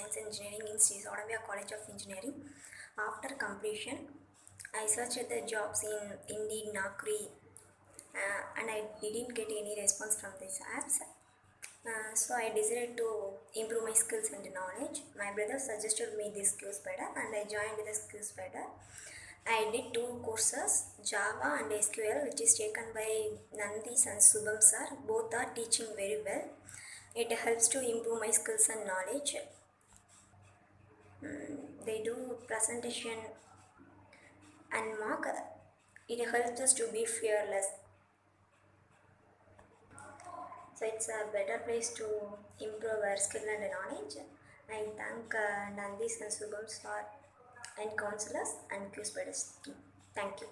Science and Engineering in Sri Sodomia College of Engineering. After completion, I searched the jobs in Indeed, Naukri, and I didn't get any response from these apps. So I decided to improve my skills and knowledge. My brother suggested me this QSpider and I joined this QSpider. I did 2 courses, Java and SQL, which is taken by Nandis and Subham sir. Both are teaching very well. It helps to improve my skills and knowledge. They do presentation and mock. It helps us to be fearless. So it's a better place to improve our skill and knowledge. I thank Nandis and Subham sir and counselors and QSpiders team. Thank you.